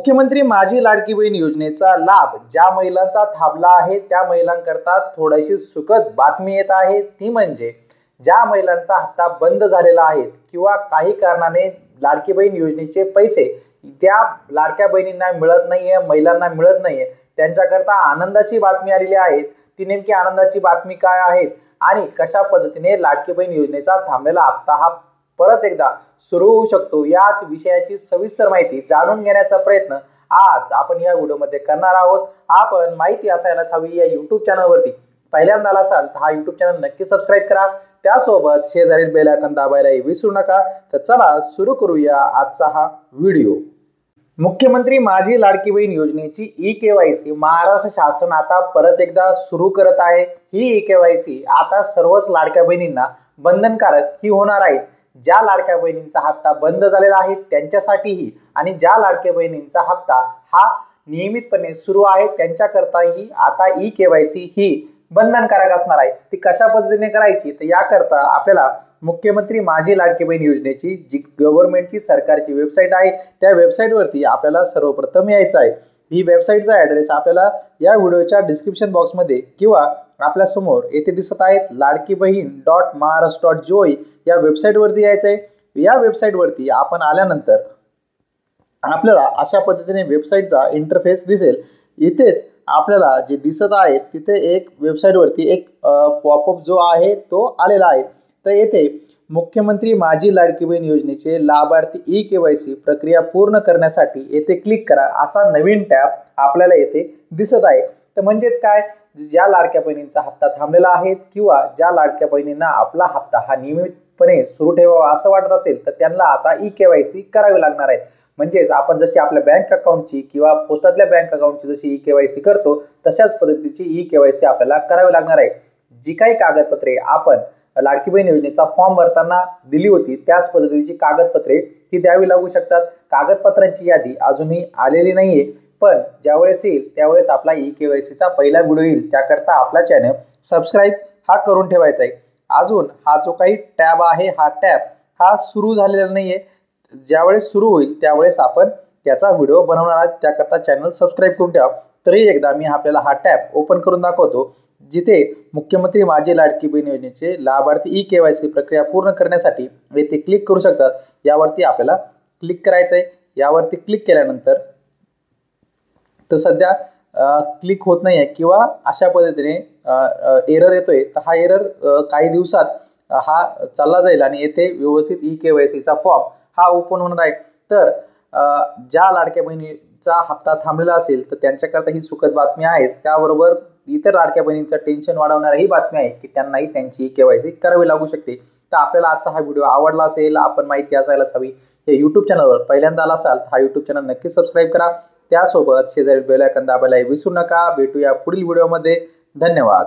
मुख्यमंत्री माझी लाडकी बहीण योजनेचा लाभ ज्या महिलांचा थांबला आहे त्या महिलांकरता थोडीशी सुखद बातमी येत आहे। ती म्हणजे ज्या महिलांचा हप्ता बंद झालेला आहे किंवा काही कारणाने लाडकी बहीण योजनेचे पैसे त्या लाडक्या बहिणींना मिळत नाहीये, महिलांना मिळत नाहीये, त्यांच्याकरता आनंदाची बातमी आलेली आहे। ती नेमकी आनंदाची बातमी काय आहे आणि कशा पद्धतीने लाडकी बहीण योजनेचा थांबलेला हप्ता हा परत एकदा सुरू होऊ शकतो याच विषयाची सविस्तर माहिती जाणून घेण्याचा प्रयत्न आज आपण या व्हिडिओमध्ये करणार आहोत। आपण माहिती असायलाच हवी या YouTube चॅनलवरती पहिल्यांदा आला असाल तर हा YouTube चॅनल नक्की सबस्क्राइब करा, त्यासोबत शेजारील बेल आयकॉन दाबायला विसरू नका। तर चला सुरू करूया आजचा हा व्हिडिओ। मुख्यमंत्री माझी लाडकी बहीण योजनेची ई-केवायसी महाराष्ट्र शासन आता परत एकदा सुरू करत आहे। ही ई-केवायसी आता सर्वच लाडक्या बहिणींना बंधनकारक ही होणार आहे। ज्या लाडक्या बहिणींचा हप्ता बंद झालेला आहे त्यांच्यासाठीही आणि ज्या लाडक्या बहिणींचा हप्ता हा नियमितपणे सुरू आहे त्यांच्याकरताही आता ई-केवायसी ही बंधनकारक असणार आहे। ती कशा पद्धतीने करायची तर याकरता आपल्याला मुख्यमंत्री माझी लाडकी बहीण योजनेची जी गव्हर्नमेंटची सरकारची वेबसाईट आहे त्या वेबसाईटवरती आपल्याला सर्वप्रथम यायचं आहे। ही वेबसाईटचा ॲड्रेस आपल्याला या व्हिडिओच्या डिस्क्रिप्शन बॉक्समध्ये किंवा आपल्या समोर येथे दिसत आहेत ladkibaheen.maharashtra.gov या वेबसाईटवरती यायचं आहे। या वेबसाईटवरती आपण आल्यानंतर आपल्याला अशा पद्धतीने वेबसाईटचा इंटरफेस दिसेल। इथेच आपल्याला जे दिसत आहे तिथे एक वेबसाईटवरती एक पॉपअप जो आहे तो आलेला आहे। तर येथे मुख्यमंत्री माझी लाडकी बहीण योजनेचे लाभार्थी ई-केवायसी प्रक्रिया पूर्ण करण्यासाठी येथे क्लिक करा असा नवीन टॅब आपल्याला येथे दिसत आहे। तर म्हणजेच काय, ज्या लाडक्या बहिणींचा हप्ता थांबलेला आहे किंवा ज्या लाडक्या बहिणींना आपला हप्ता हा नियमितपणे सुरू ठेवावा असं वाटत असेल तर त्यांना आता ई-केवायसी करावी लागणार आहे। म्हणजेच आपण जशी आपल्या बँक अकाउंटची किंवा पोस्टातल्या बँक अकाउंटची जशी ई-केवायसी करतो तशाच पद्धतीची ई-केवायसी आपल्याला करावी लागणार आहे। जी काही कागदपत्रे आपण लाडकी बहीण योजनेचा फॉर्म भरताना दिली होती त्याच पद्धतीची कागदपत्रे ही द्यावी लागू शकतात। कागदपत्रांची यादी अजूनही आलेली नाहीये, पण ज्यावेळेस येईल त्यावेळेस आपला ई-केवायसीचा पहिला व्हिडिओ येईल, त्याकरता आपला चॅनल सबस्क्राईब हा करून ठेवायचा आहे। अजून हा जो काही टॅब आहे हा टॅब हा सुरू झालेला नाहीये, ज्यावेळेस सुरू होईल त्यावेळेस आपण त्याचा व्हिडिओ बनवणार आहोत, त्याकरता चॅनल सबस्क्राईब करून ठेवा। तरी एकदा मी आपल्याला हा टॅब ओपन करून दाखवतो जिथे मुख्यमंत्री माझी लाडकी बहीण योजनेचे लाभार्थी ई-केवायसी प्रक्रिया पूर्ण करण्यासाठी येथे क्लिक करू शकतात। यावरती आपल्याला क्लिक करायचं आहे। यावरती क्लिक केल्यानंतर तर सध्या क्लिक होत नाही आहे किंवा अशा पद्धतीने एरर येतोय, तर हा एरर काही दिवसात हा चालला जाईल आणि येथे व्यवस्थित ई-केवायसीचा फॉर्म हा ओपन होणार आहे। तर ज्या लाडक्या बहिणीचा हप्ता थांबलेला असेल तर त्यांच्याकरता ही सुखद बातमी आहे, त्याबरोबर इतर लाडक्या बहिणींचं टेन्शन वाढवणारी ही बातमी आहे की त्यांनाही त्यांची ई-केवायसी करावी लागू शकते। तर आपल्याला आजचा हा व्हिडिओ आवडला असेल, आपण माहिती असायलाच हवी या YouTube चॅनलवर पहिल्यांदा आला असाल तर हा YouTube चॅनल नक्की सबस्क्राईब करा, त्यासोबत शेजारी बेल आयकॉन दाबायला विसरू नका। भेटूया पुढील व्हिडिओमध्ये। धन्यवाद।